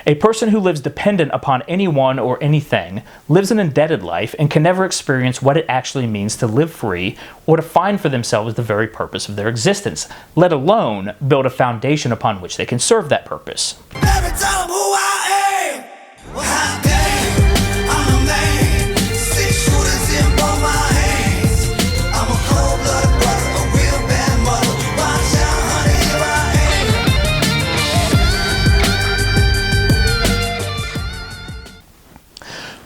A person who lives dependent upon anyone or anything lives an indebted life and can never experience what it actually means to live free or to find for themselves the very purpose of their existence, let alone build a foundation upon which they can serve that purpose. Never tell them who I am. Well, how dare I'm a man. 6 shooters in both my hands. I'm a cold-blooded brother, a real bad mother. Watch out, honey, here I am.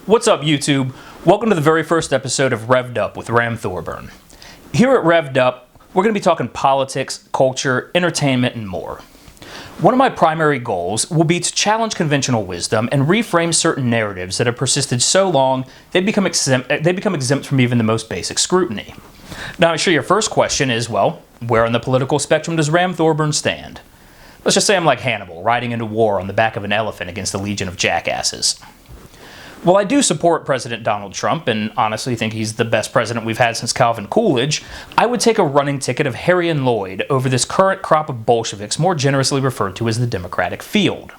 What's up, YouTube? Welcome to the very first episode of Revved Up with Ram Thorburn. Here at Revved Up, we're going to be talking politics, culture, entertainment, and more. One of my primary goals will be to challenge conventional wisdom and reframe certain narratives that have persisted so long they become exempt from even the most basic scrutiny. Now, I'm sure your first question is, well, where on the political spectrum does Ram Thorburn stand? Let's just say I'm like Hannibal, riding into war on the back of an elephant against a legion of jackasses. While I do support President Donald Trump and honestly think he's the best president we've had since Calvin Coolidge, I would take a running ticket of Harry and Lloyd over this current crop of Bolsheviks more generously referred to as the Democratic field.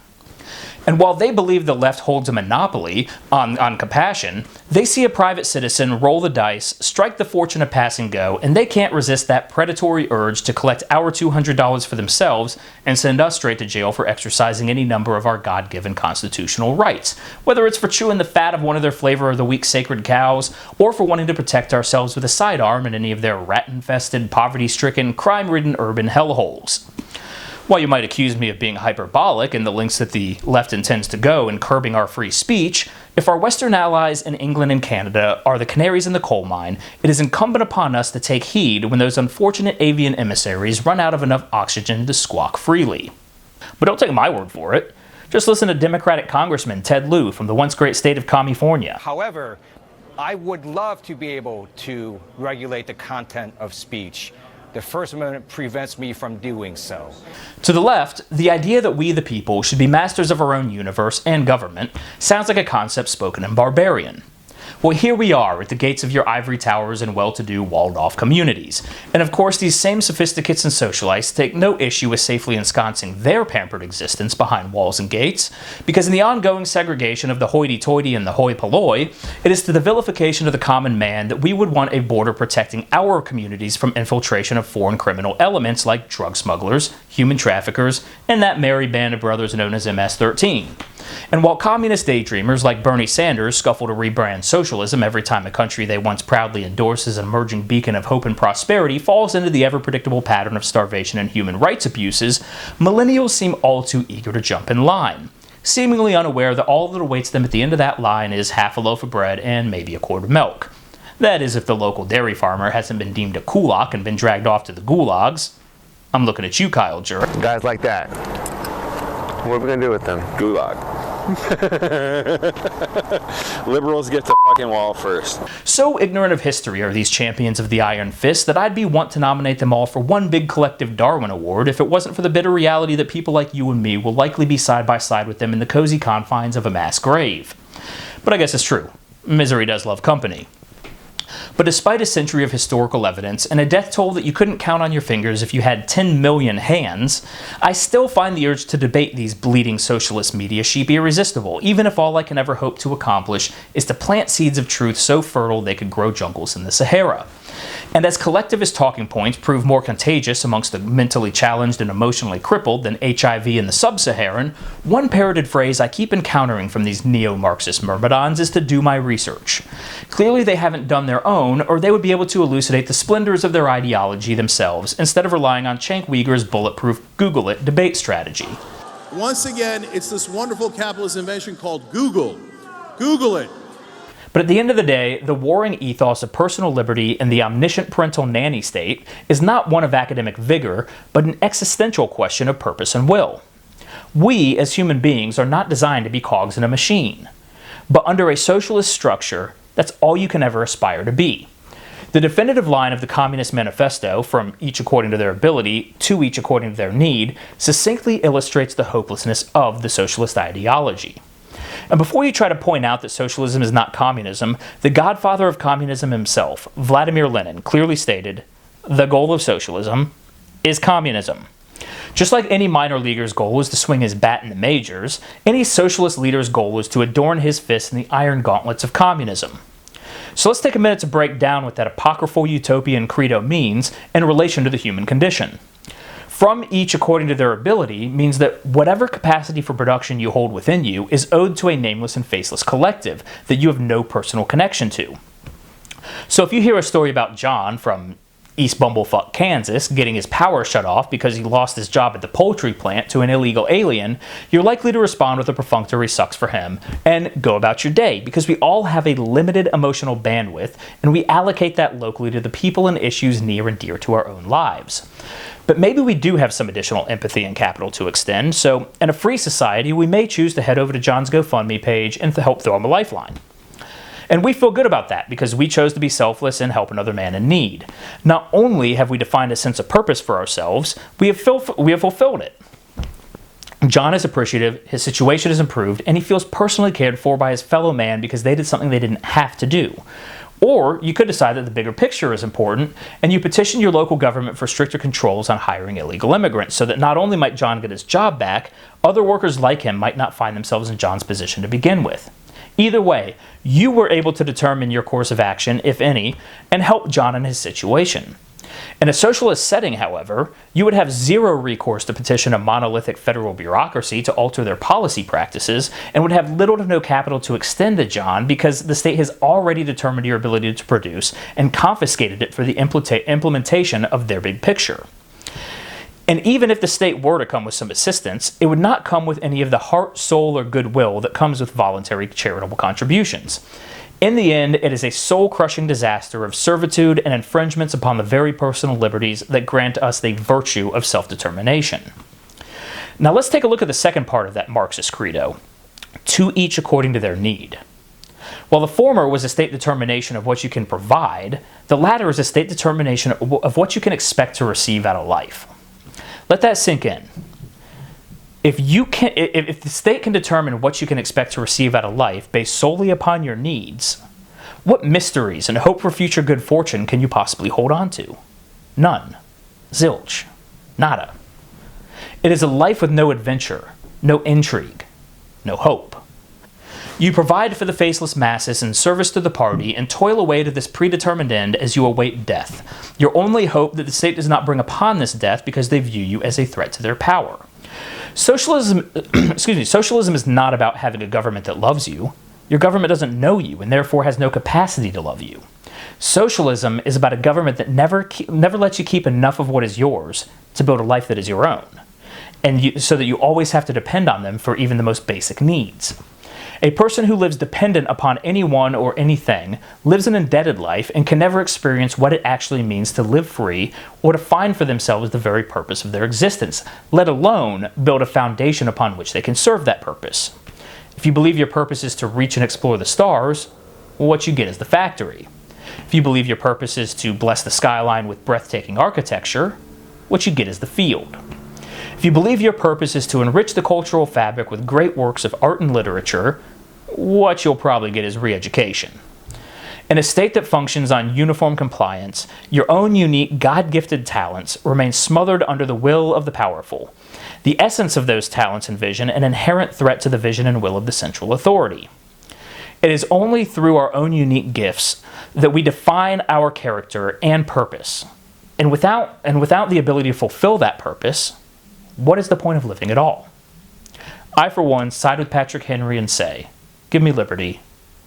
And while they believe the left holds a monopoly on compassion, they see a private citizen roll the dice, strike the fortune of pass and go, and they can't resist that predatory urge to collect our $200 for themselves and send us straight to jail for exercising any number of our God-given constitutional rights, whether it's for chewing the fat of one of their flavor of the week sacred cows, or for wanting to protect ourselves with a sidearm in any of their rat-infested, poverty-stricken, crime-ridden urban hellholes. While you might accuse me of being hyperbolic in the lengths that the left intends to go in curbing our free speech, if our Western allies in England and Canada are the canaries in the coal mine, it is incumbent upon us to take heed when those unfortunate avian emissaries run out of enough oxygen to squawk freely. But don't take my word for it. Just listen to Democratic Congressman Ted Lieu from the once great state of California. However, I would love to be able to regulate the content of speech. The First Amendment prevents me from doing so. To the left, the idea that we the people should be masters of our own universe and government sounds like a concept spoken in barbarian. Well, here we are at the gates of your ivory towers and well-to-do walled-off communities. And of course, these same sophisticates and socialites take no issue with safely ensconcing their pampered existence behind walls and gates, because in the ongoing segregation of the hoity-toity and the hoi polloi, it is to the vilification of the common man that we would want a border protecting our communities from infiltration of foreign criminal elements like drug smugglers, human traffickers, and that merry band of brothers known as MS-13. And while communist daydreamers like Bernie Sanders scuffle to rebrand socialism every time a country they once proudly endorsed as an emerging beacon of hope and prosperity falls into the ever-predictable pattern of starvation and human rights abuses, millennials seem all too eager to jump in line, seemingly unaware that all that awaits them at the end of that line is half a loaf of bread and maybe a quart of milk. That is, if the local dairy farmer hasn't been deemed a kulak and been dragged off to the gulags. I'm looking at you, Kyle Jerk. Guys like that. What are we gonna do with them? Gulag. Liberals get to fucking wall first. So ignorant of history are these champions of the Iron Fist that I'd be want to nominate them all for one big collective Darwin Award if it wasn't for the bitter reality that people like you and me will likely be side by side with them in the cozy confines of a mass grave. But I guess it's true. Misery does love company. But despite a century of historical evidence and a death toll that you couldn't count on your fingers if you had 10 million hands, I still find the urge to debate these bleeding socialist media sheep irresistible, even if all I can ever hope to accomplish is to plant seeds of truth so fertile they could grow jungles in the Sahara. And as collectivist talking points prove more contagious amongst the mentally challenged and emotionally crippled than HIV in the sub-Saharan, one parroted phrase I keep encountering from these neo-Marxist myrmidons is to do my research. Clearly they haven't done their own, or they would be able to elucidate the splendors of their ideology themselves instead of relying on Cenk Uyghur's bulletproof Google it debate strategy. Once again, it's this wonderful capitalist invention called Google. Google it. But at the end of the day, the warring ethos of personal liberty and the omniscient parental nanny state is not one of academic vigor, but an existential question of purpose and will. We, as human beings, are not designed to be cogs in a machine. But under a socialist structure, that's all you can ever aspire to be. The definitive line of the Communist Manifesto, from each according to their ability to each according to their need, succinctly illustrates the hopelessness of the socialist ideology. And before you try to point out that socialism is not communism, the godfather of communism himself, Vladimir Lenin, clearly stated, "The goal of socialism is communism." Just like any minor leaguer's goal is to swing his bat in the majors, any socialist leader's goal is to adorn his fists in the iron gauntlets of communism. So let's take a minute to break down what that apocryphal utopian credo means in relation to the human condition. From each according to their ability means that whatever capacity for production you hold within you is owed to a nameless and faceless collective that you have no personal connection to. So if you hear a story about John from East Bumblefuck, Kansas, getting his power shut off because he lost his job at the poultry plant to an illegal alien, you're likely to respond with a perfunctory sucks for him and go about your day, because we all have a limited emotional bandwidth and we allocate that locally to the people and issues near and dear to our own lives. But maybe we do have some additional empathy and capital to extend, so in a free society we may choose to head over to John's GoFundMe page and to help throw him a lifeline. And we feel good about that because we chose to be selfless and help another man in need. Not only have we defined a sense of purpose for ourselves, we have fulfilled it. John is appreciative, his situation is improved, and he feels personally cared for by his fellow man because they did something they didn't have to do. Or you could decide that the bigger picture is important, and you petition your local government for stricter controls on hiring illegal immigrants so that not only might John get his job back, other workers like him might not find themselves in John's position to begin with. Either way, you were able to determine your course of action, if any, and help John in his situation. In a socialist setting, however, you would have zero recourse to petition a monolithic federal bureaucracy to alter their policy practices, and would have little to no capital to extend to John because the state has already determined your ability to produce and confiscated it for the implementation of their big picture. And even if the state were to come with some assistance, it would not come with any of the heart, soul, or goodwill that comes with voluntary charitable contributions. In the end, it is a soul-crushing disaster of servitude and infringements upon the very personal liberties that grant us the virtue of self-determination. Now let's take a look at the second part of that Marxist credo, to each according to their need. While the former was a state determination of what you can provide, the latter is a state determination of what you can expect to receive out of life. Let that sink in. If the state can determine what you can expect to receive out of life based solely upon your needs, what mysteries and hope for future good fortune can you possibly hold on to? None. Zilch. Nada. It is a life with no adventure, no intrigue, no hope. You provide for the faceless masses in service to the party and toil away to this predetermined end as you await death. Your only hope that the state does not bring upon this death because they view you as a threat to their power. Socialism is not about having a government that loves you. Your government doesn't know you and therefore has no capacity to love you. Socialism is about a government that never lets you keep enough of what is yours to build a life that is your own, so that you always have to depend on them for even the most basic needs. A person who lives dependent upon anyone or anything lives an indebted life and can never experience what it actually means to live free or to find for themselves the very purpose of their existence, let alone build a foundation upon which they can serve that purpose. If you believe your purpose is to reach and explore the stars, well, what you get is the factory. If you believe your purpose is to bless the skyline with breathtaking architecture, what you get is the field. If you believe your purpose is to enrich the cultural fabric with great works of art and literature, what you'll probably get is re-education. In a state that functions on uniform compliance, your own unique God-gifted talents remain smothered under the will of the powerful. The essence of those talents and vision an inherent threat to the vision and will of the central authority. It is only through our own unique gifts that we define our character and purpose. And without the ability to fulfill that purpose, what is the point of living at all? I, for one, side with Patrick Henry and say, give me liberty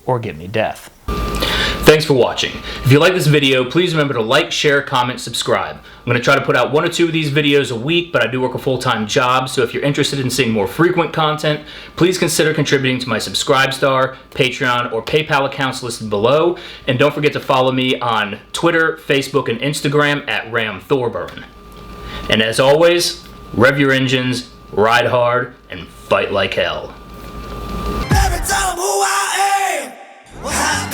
or give me death. Thanks for watching. If you like this video, please remember to like, share, comment, subscribe. I'm going to try to put out 1 or 2 of these videos a week, but I do work a full-time job, so if you're interested in seeing more frequent content, please consider contributing to my Subscribestar, Patreon, or PayPal accounts listed below, and don't forget to follow me on Twitter, Facebook, and Instagram at @RamThorburn. And as always, rev your engines, ride hard, and fight like hell. Every time who I am, well,